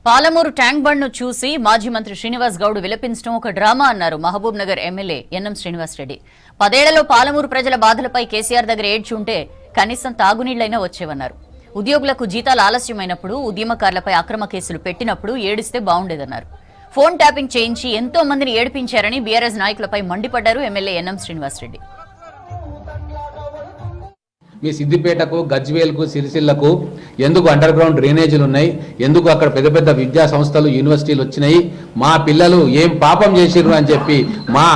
Palamuru tank bund ను చూసి మాజీ మంత్రి శ్రీనివాస్ గౌడ్ విలపించడం ఒక డ్రామా అన్నారు మహబూబ్ నగర్ ఎమ్మెల్యే ఎన్ఎం శ్రీనివాస్ రెడ్డి. 10 ఏళ్లలో పాలమూరు ప్రజల బాధలపై కేసీఆర్ దగ్గర ఏడ్చి ఉంటే కనీసం తాగునీళ్లైనా వచ్చేవన్నారు. ఉద్యోగులకు జీతాలు ఆలస్యమైనప్పుడు, ఉద్యమకారులపై అక్రమ కేసులు పెట్టినప్పుడు ఏడిస్తే బాగుండేదన్నారు. ఫోన్ ట్యాపింగ్ చేయించి ఎంతో మందిని ఏడిపించారని బీఆర్ఎస్ నాయకులపై మండిపడ్డారు ఎమ్మెల్యే ఎన్ఎం శ్రీనివాస్ రెడ్డి. మీ సిద్దిపేటకు, గజ్వేల్కు, సిరిసిల్లకు ఎందుకు అండర్ గ్రౌండ్ డ్రైనేజీలు ఉన్నాయి? ఎందుకు అక్కడ పెద్ద పెద్ద విద్యా సంస్థలు, యూనివర్సిటీలు వచ్చినాయి? మా పిల్లలు ఏం పాపం చేసిర్రు అని చెప్పి మా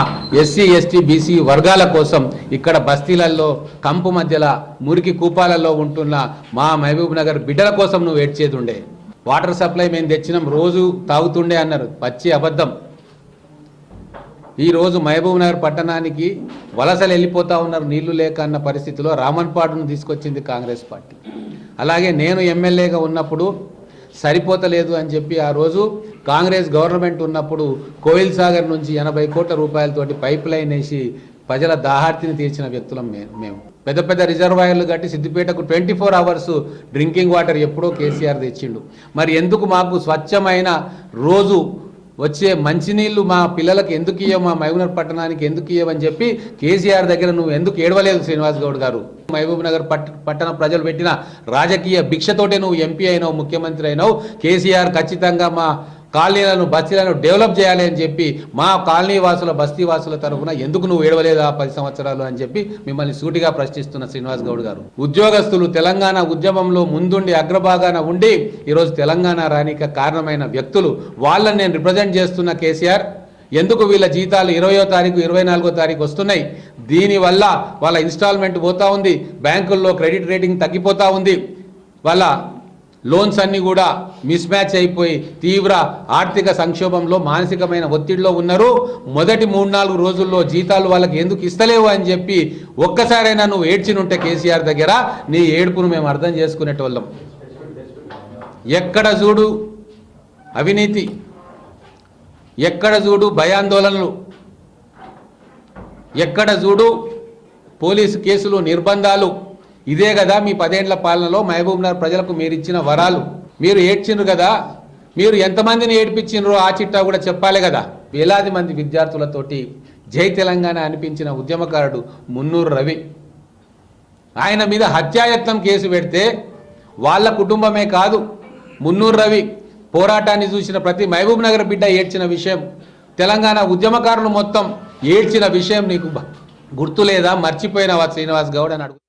ఎస్సీ, ఎస్టీ, బీసీ వర్గాల కోసం ఇక్కడ బస్తీలలో, కంపు మధ్యలో, మురికి కూపాలలో ఉంటున్న మా మహబూబ్ నగర్ బిడ్డల కోసం నువ్వు ఏడ్చేది ఉండే. వాటర్ సప్లై మేము తెచ్చినాం, రోజు తాగుతుండే అన్నారు, పచ్చి అబద్ధం. ఈరోజు మహబూబ్ నగర్ పట్టణానికి వలసలు వెళ్ళిపోతూ ఉన్నారు నీళ్లు లేక అన్న పరిస్థితిలో రామన్పాడును తీసుకొచ్చింది కాంగ్రెస్ పార్టీ. అలాగే నేను ఎమ్మెల్యేగా ఉన్నప్పుడు సరిపోతలేదు అని చెప్పి ఆ రోజు కాంగ్రెస్ గవర్నమెంట్ ఉన్నప్పుడు కోయిల్ సాగర్ నుంచి 80 కోట్ల రూపాయలతోటి పైప్ లైన్ వేసి ప్రజల దాహార్తిని తీర్చిన వ్యక్తులం మేము. పెద్ద పెద్ద రిజర్వాయర్లు కట్టి సిద్దిపేటకు 24 అవర్స్ డ్రింకింగ్ వాటర్ ఎప్పుడో కేసీఆర్ తెచ్చిండు. మరి ఎందుకు మాకు స్వచ్ఛమైన రోజు వచ్చే మంచినీళ్లు మా పిల్లలకు ఎందుకు ఇయ్యవు, మా మహబూబ్ పట్టణానికి ఎందుకు ఇయ్యవని చెప్పి కేసీఆర్ దగ్గర నువ్వు ఎందుకు ఏడవలేదు శ్రీనివాస్ గౌడ్ గారు? మహబూబ్ నగర్ పట్టణ ప్రజలు పెట్టిన రాజకీయ భిక్షతోటే నువ్వు ఎంపీ అయినావు, ముఖ్యమంత్రి అయినావు. కేసీఆర్ ఖచ్చితంగా మా కాలనీలను, బస్తీలను డెవలప్ చేయాలి అని చెప్పి మా కాలనీ వాసుల, బస్తీ వాసుల తరఫున ఎందుకు నువ్వు ఏడవలేదు ఆ 10 సంవత్సరాలు అని చెప్పి మిమ్మల్ని సూటిగా ప్రశ్నిస్తున్న శ్రీనివాస్ గౌడ్ గారు. ఉద్యోగస్తులు తెలంగాణ ఉద్యమంలో ముందుండి అగ్రభాగాన ఉండి ఈరోజు తెలంగాణ రానిక కారణమైన వ్యక్తులు, వాళ్ళని నేను రిప్రజెంట్ చేస్తున్న కేసీఆర్. ఎందుకు వీళ్ళ జీతాలు 20వ తారీఖు, 24వ తారీఖు వస్తున్నాయి? దీనివల్ల వాళ్ళ ఇన్స్టాల్మెంట్ పోతా ఉంది, బ్యాంకుల్లో క్రెడిట్ రేటింగ్ తగ్గిపోతూ ఉంది, వాళ్ళ లోన్స్ అన్నీ కూడా మిస్ మ్యాచ్ అయిపోయి తీవ్ర ఆర్థిక సంక్షోభంలో, మానసికమైన ఒత్తిడిలో ఉన్నారు. మొదటి 3-4 రోజుల్లో జీతాలు వాళ్ళకి ఎందుకు ఇస్తలేవు అని చెప్పి ఒక్కసారైనా నువ్వు ఏడ్చినుంటే కేసీఆర్ దగ్గర నీ ఏడుపును మేము అర్థం చేసుకునేటోళ్ళం. ఎక్కడ చూడు అవినీతి, ఎక్కడ చూడు భయాందోళనలు, ఎక్కడ చూడు పోలీసు కేసులు, నిర్బంధాలు. ఇదే కదా మీ 10 ఏళ్ల పాలనలో మహబూబ్ నగర్ ప్రజలకు మీరు ఇచ్చిన వరాలు. మీరు ఏడ్చిండ్రు కదా, మీరు ఎంతమందిని ఏడ్పించిండ్రో ఆ చిట్టా కూడా చెప్పాలి కదా. వేలాది మంది విద్యార్థులతోటి జై తెలంగాణ అనిపించిన ఉద్యమకారుడు మున్నూరు రవి, ఆయన మీద హత్యాయత్నం కేసు పెడితే వాళ్ళ కుటుంబమే కాదు, మున్నూరు రవి పోరాటాన్ని చూసిన ప్రతి మహబూబ్ నగర్ బిడ్డ ఏడ్చిన విషయం, తెలంగాణ ఉద్యమకారులు మొత్తం ఏడ్చిన విషయం నీకు గుర్తులేదా? మర్చిపోయినవా శ్రీనివాస్ గౌడ్ అని అడుగు.